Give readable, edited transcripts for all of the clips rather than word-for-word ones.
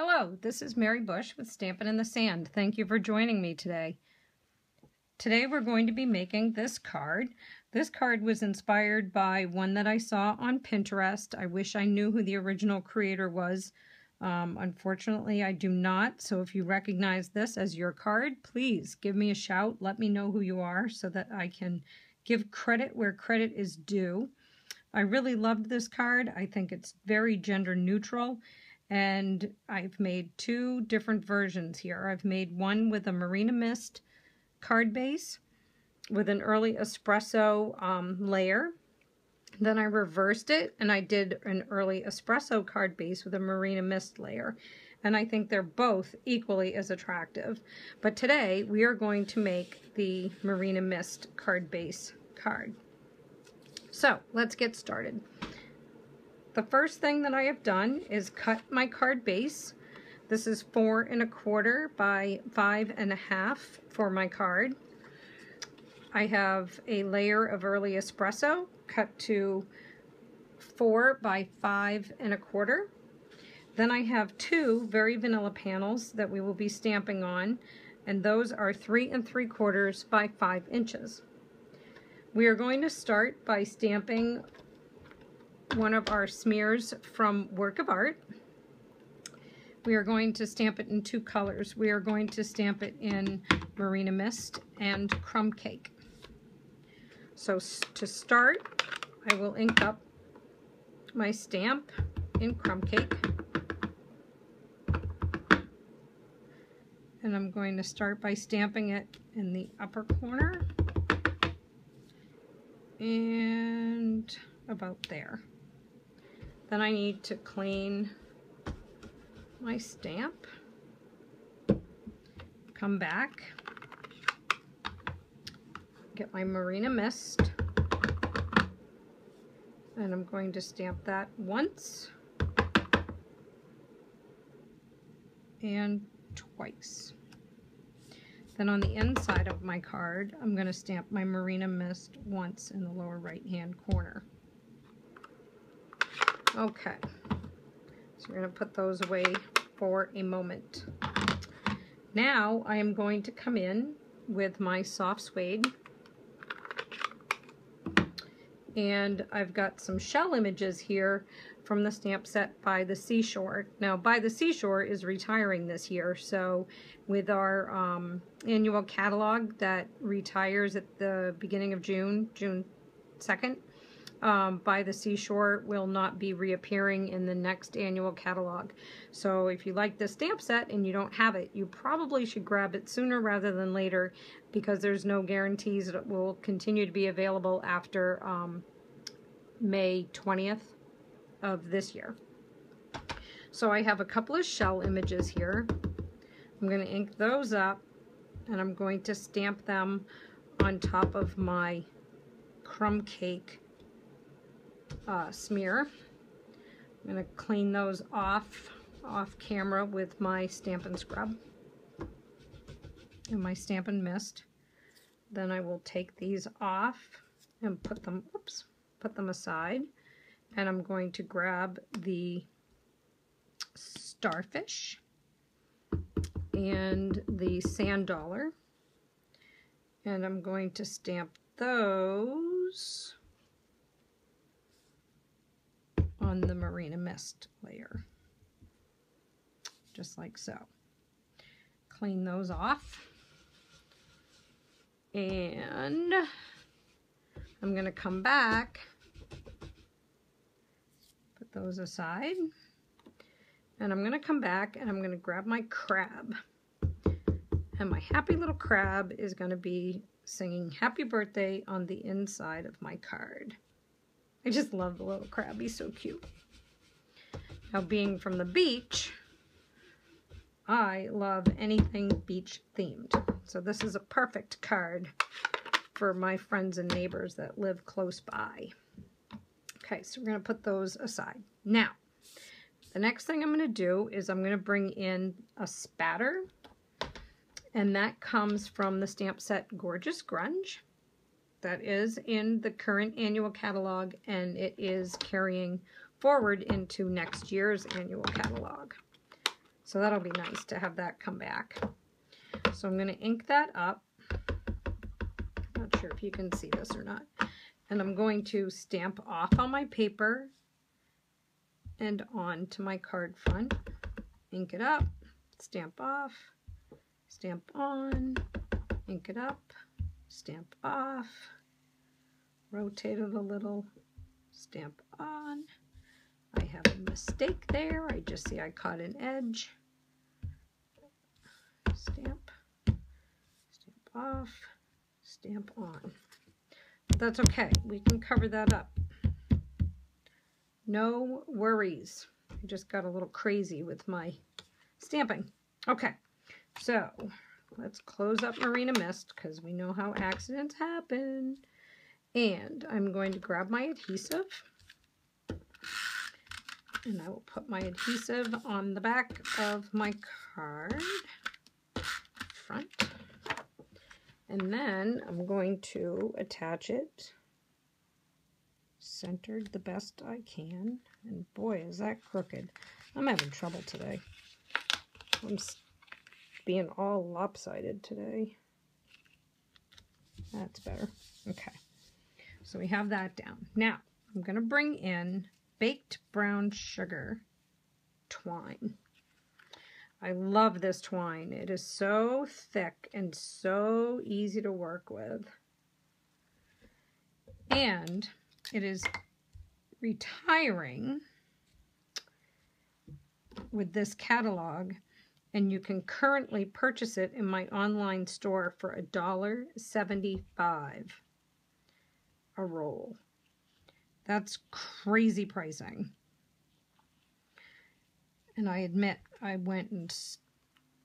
Hello, this is Mary Bush with Stampin' in the Sand. Thank you for joining me today. Today we're going to be making this card. This card was inspired by one that I saw on Pinterest. I wish I knew who the original creator was. Unfortunately, I do not. So if you recognize this as your card, please give me a shout. Let me know who you are so that I can give credit where credit is due. I really loved this card. I think it's very gender neutral. And I've made two different versions here. I've made one with a Marina Mist card base with an early espresso layer. Then I reversed it and I did an early espresso card base with a Marina Mist layer. And I think they're both equally as attractive. But today we are going to make the Marina Mist card base card. So let's get started. The first thing that I have done is cut my card base. This is 4 1/4 by 5 1/2 for my card. I have a layer of early espresso cut to 4 by 5 1/4. Then I have two very vanilla panels that we will be stamping on, and those are 3 3/4 by 5 inches. We are going to start by stamping one of our smears from Work of Art. We are going to stamp it in two colors. We are going to stamp it in Marina Mist and Crumb Cake. So to start, I will ink up my stamp in Crumb Cake. And I'm going to start by stamping it in the upper corner and about there. Then I need to clean my stamp, come back, get my Marina Mist, and I'm going to stamp that once and twice. Then on the inside of my card, I'm going to stamp my Marina Mist once in the lower right-hand corner. Okay, so we're going to put those away for a moment. Now I am going to come in with my soft suede, and I've got some shell images here from the stamp set By the Seashore. Now By the Seashore is retiring this year, so with our annual catalog that retires at the beginning of June 2nd, By the Seashore will not be reappearing in the next annual catalog. So if you like this stamp set and you don't have it, you probably should grab it sooner rather than later, because there's no guarantees that it will continue to be available after May 20th of this year. So I have a couple of shell images here. I'm going to ink those up and I'm going to stamp them on top of my Crumb Cake smear. I'm going to clean those off camera with my Stampin' Scrub and my Stampin' Mist. Then I will take these off and put them aside, and I'm going to grab the starfish and the sand dollar, and I'm going to stamp those on the Marina Mist layer, just like so. Clean those off, and I'm going to come back, put those aside, and I'm going to come back and I'm going to grab my crab, and my happy little crab is going to be singing happy birthday on the inside of my card. I just love the little crab, he's so cute. Now, being from the beach, I love anything beach themed. So this is a perfect card for my friends and neighbors that live close by. Okay, so we're going to put those aside. Now, the next thing I'm going to do is I'm going to bring in a spatter, and that comes from the stamp set Gorgeous Grunge. That is in the current annual catalog, and it is carrying forward into next year's annual catalog. So that'll be nice to have that come back. So I'm going to ink that up. Not sure if you can see this or not. And I'm going to stamp off on my paper and onto my card front. Ink it up, stamp off, stamp on, ink it up, stamp off, rotate it a little, stamp on. I have a mistake there. I just see I caught an edge. Stamp, stamp off, stamp on. But that's okay. We can cover that up. No worries. I just got a little crazy with my stamping. Okay, so let's close up Marina Mist because we know how accidents happen. And I'm going to grab my adhesive. And I will put my adhesive on the back of my card front. And then I'm going to attach it centered the best I can. And boy, is that crooked. I'm having trouble today. I'm being all lopsided today. That's better. Okay. So we have that down. Now, I'm going to bring in baked brown sugar twine. I love this twine. It is so thick and so easy to work with. And it is retiring with this catalog, and you can currently purchase it in my online store for $1.75 a roll. That's crazy pricing. And I admit, I went and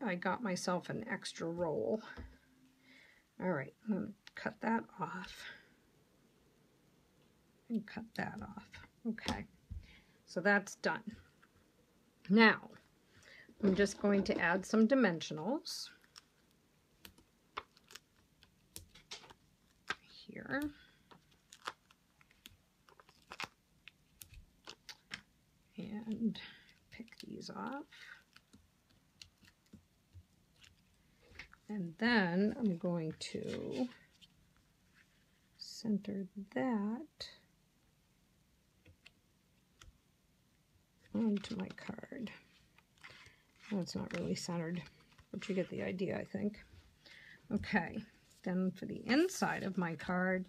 I got myself an extra roll. All right, I'm going to cut that off. And cut that off. Okay, so that's done. Now, I'm just going to add some dimensionals here. And pick these off. And then I'm going to center that onto my card. Well, it's not really centered, but you get the idea, I think. Okay, then for the inside of my card,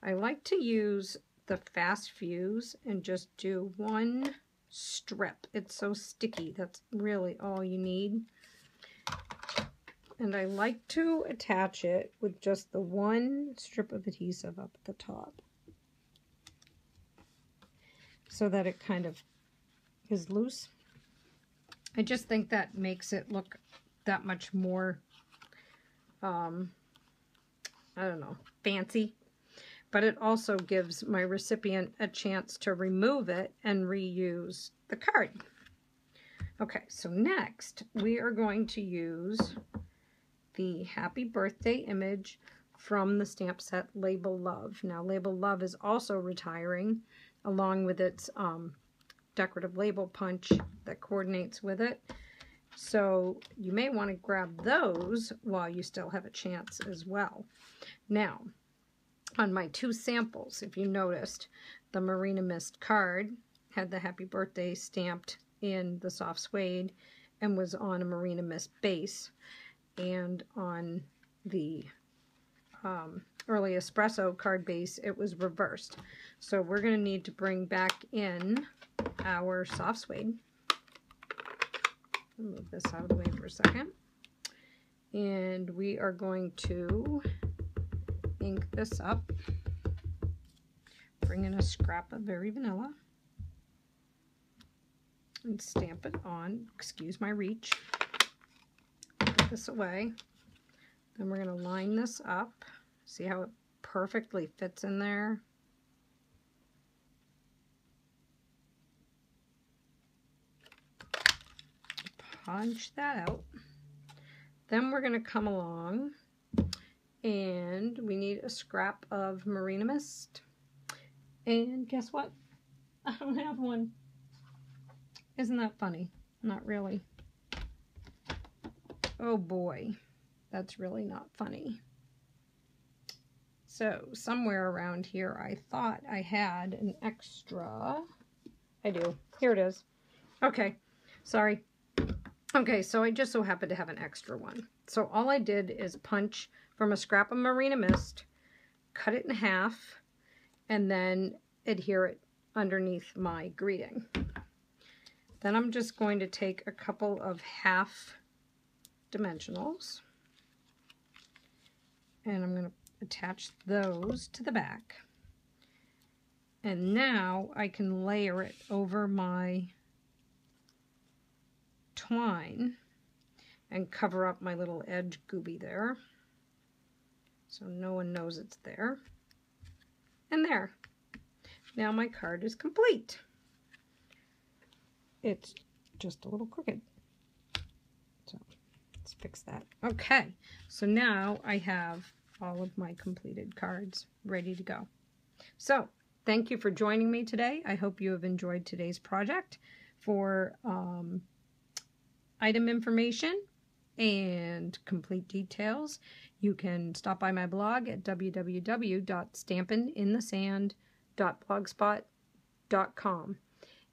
I like to use the fast fuse and just do one strip. It's so sticky. That's really all you need. And I like to attach it with just the one strip of adhesive up at the top, so that it kind of is loose. I just think that makes it look that much more, I don't know, fancy. But it also gives my recipient a chance to remove it and reuse the card. Okay, so next we are going to use the Happy Birthday image from the stamp set Label Love. Now, Label Love is also retiring, along with its decorative label punch that coordinates with it. So you may want to grab those while you still have a chance as well. Now, on my two samples, if you noticed, the Marina Mist card had the Happy Birthday stamped in the soft suede and was on a Marina Mist base. And on the early espresso card base, it was reversed. So we're going to need to bring back in our soft suede. I'll move this out of the way for a second. And we are going to ink this up. Bring in a scrap of Very Vanilla and stamp it on. Excuse my reach. Put this away. Then we're going to line this up. See how it perfectly fits in there? Punch that out. Then we're going to come along and we need a scrap of Marina Mist. And guess what? I don't have one. Isn't that funny? Not really. Oh boy, that's really not funny. So somewhere around here I thought I had an extra. I do. Here it is. Okay, sorry. Okay, so I just so happened to have an extra one. So all I did is punch from a scrap of Marina Mist, cut it in half, and then adhere it underneath my greeting. Then I'm just going to take a couple of half dimensionals, and I'm going to attach those to the back. And now I can layer it over my twine and cover up my little edge gooby there so no one knows it's there. And there. Now my card is complete. It's just a little crooked. So let's fix that. Okay, so now I have all of my completed cards ready to go. So thank you for joining me today. I hope you have enjoyed today's project. For item information and complete details, you can stop by my blog at www.stampininthesand.blogspot.com,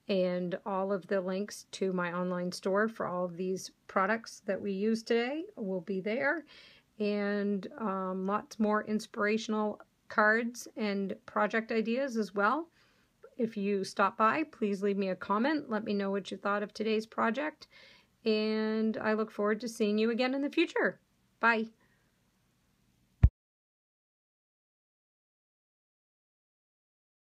and all of the links to my online store for all of these products that we use today will be there, and lots more inspirational cards and project ideas as well. If you stop by, please leave me a comment. Let me know what you thought of today's project, and I look forward to seeing you again in the future. Bye.